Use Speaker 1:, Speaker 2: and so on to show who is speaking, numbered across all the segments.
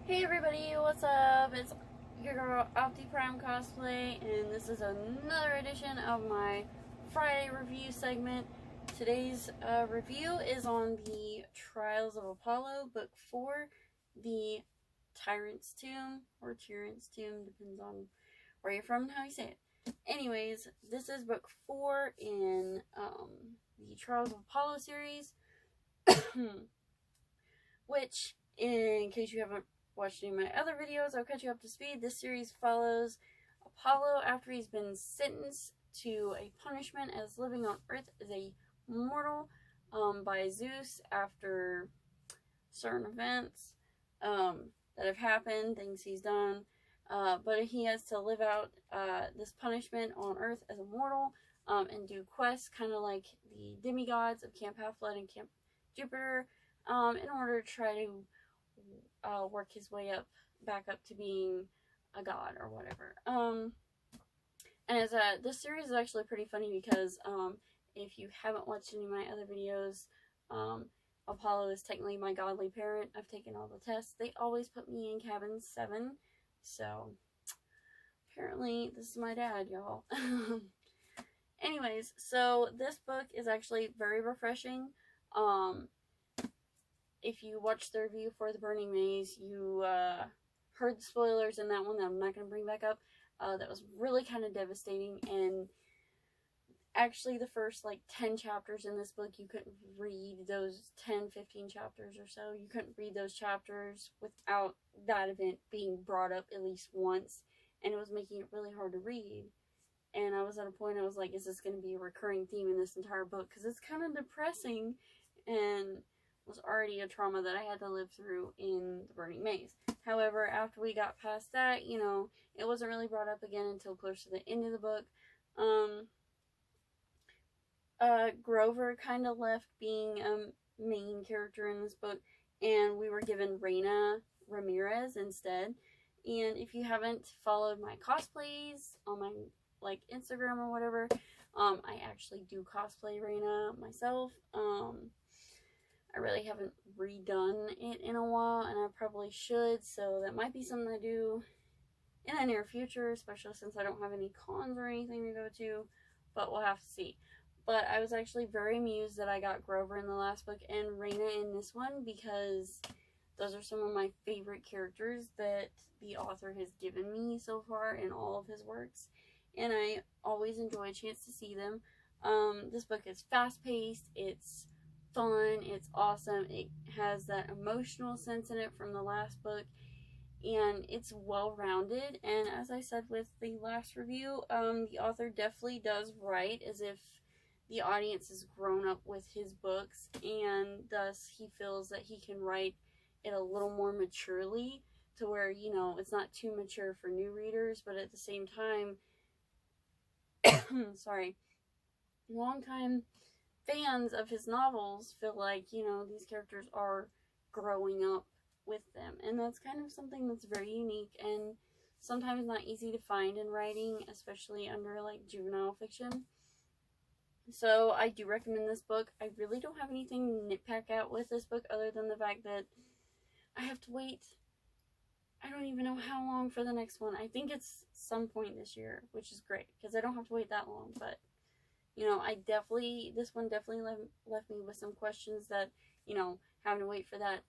Speaker 1: Hey everybody, what's up? It's your girl optiprimecosplay, and this is another edition of my Friday review segment. Today's review is on the Trials of Apollo, book 4, the Tyrant's Tomb, or Tyrant's Tomb, depends on where you're from and how you say it. Anyways, this is book 4 in the Trials of Apollo series, which, in case you haven't watched any of my other videos, I'll catch you up to speed. This series follows Apollo after he's been sentenced to a punishment as living on Earth as a mortal by Zeus after certain events that have happened, things he's done. But he has to live out this punishment on Earth as a mortal and do quests, kind of like the demigods of Camp Half-Blood and Camp Jupiter, in order to try to work his way back up to being a god or whatever. And as this series is actually pretty funny because if you haven't watched any of my other videos, Apollo is technically my godly parent. I've taken all the tests. They always put me in cabin 7, so apparently this is my dad, y'all. Anyways, so this book is actually very refreshing. If you watched the review for The Burning Maze, you heard the spoilers in that one that I'm not going to bring back up. That was really kind of devastating, and actually the first like 10 chapters in this book, you couldn't read those 10-15 chapters or so. You couldn't read those chapters without that event being brought up at least once, and it was making it really hard to read. And I was at a point I was like, is this going to be a recurring theme in this entire book? Because it's kind of depressing, and was already a trauma that I had to live through in The Burning Maze. However, after we got past that, you know, it wasn't really brought up again until close to the end of the book. Grover kind of left being a main character in this book, and we were given Reina Ramirez instead. And if you haven't followed my cosplays on my like Instagram or whatever, I actually do cosplay Reina myself. I really haven't redone it in a while, and I probably should, so that might be something I do in the near future, especially since I don't have any cons or anything to go to, but we'll have to see. But I was actually very amused that I got Grover in the last book and Reina in this one, because those are some of my favorite characters that the author has given me so far in all of his works, and I always enjoy a chance to see them. This book is fast-paced, it's fun, it's awesome, it has that emotional sense in it from the last book, and it's well-rounded. And as I said with the last review, the author definitely does write as if the audience has grown up with his books, and thus he feels that he can write it a little more maturely, to where, you know, it's not too mature for new readers, but at the same time, sorry, long-time fans of his novels feel like, you know, these characters are growing up with them, and that's kind of something that's very unique and sometimes not easy to find in writing, especially under like juvenile fiction. So I do recommend this book. I really don't have anything to nitpick out with this book other than the fact that I have to wait, I don't even know how long for the next one. I think it's some point this year, which is great because I don't have to wait that long. But you know, this one definitely left me with some questions that, you know, having to wait for that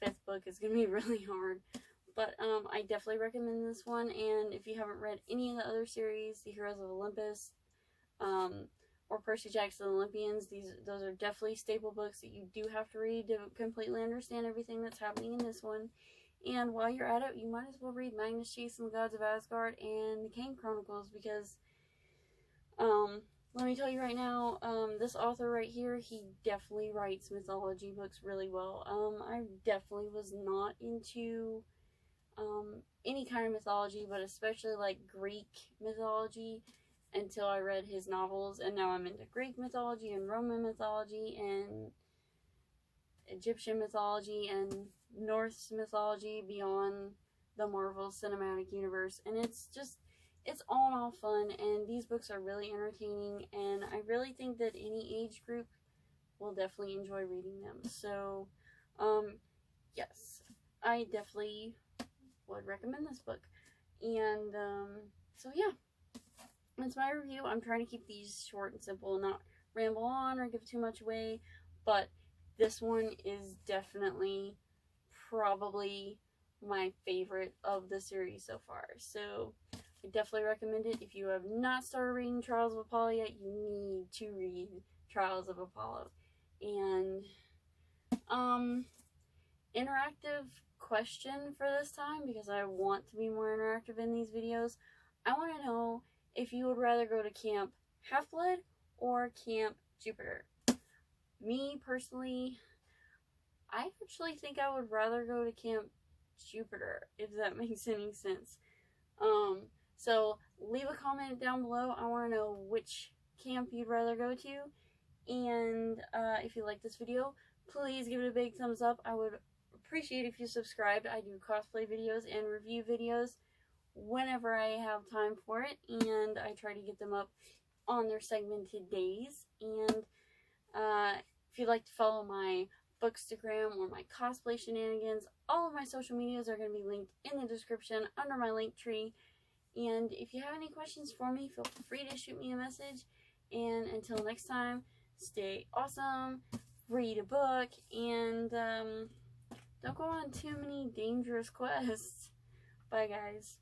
Speaker 1: 5th book is going to be really hard. But I definitely recommend this one, and if you haven't read any of the other series, The Heroes of Olympus, or Percy Jackson Olympians, those are definitely staple books that you do have to read to completely understand everything that's happening in this one. And while you're at it, you might as well read Magnus Chase and the Gods of Asgard and the Kane Chronicles, because let me tell you right now, this author right here, he definitely writes mythology books really well. I definitely was not into, any kind of mythology, but especially like Greek mythology, until I read his novels, and now I'm into Greek mythology and Roman mythology and Egyptian mythology and Norse mythology beyond the Marvel Cinematic Universe, and it's all in all fun, and these books are really entertaining, and I really think that any age group will definitely enjoy reading them. So, yes. I definitely would recommend this book. And so yeah, that's my review. I'm trying to keep these short and simple, not ramble on or give too much away, but this one is definitely probably my favorite of the series so far. So I definitely recommend it. If you have not started reading Trials of Apollo yet, you need to read Trials of Apollo. And interactive question for this time, because I want to be more interactive in these videos. I want to know if you would rather go to Camp Half-Blood or Camp Jupiter. Me personally, I actually think I would rather go to Camp Jupiter, if that makes any sense. So leave a comment down below. I want to know which camp you'd rather go to. And if you like this video, please give it a big thumbs up. I would appreciate if you subscribed. I do cosplay videos and review videos whenever I have time for it, and I try to get them up on their segmented days. And if you'd like to follow my Bookstagram or my cosplay shenanigans, all of my social medias are going to be linked in the description under my link tree. And if you have any questions for me, feel free to shoot me a message. And until next time, stay awesome, read a book, and don't go on too many dangerous quests. Bye, guys.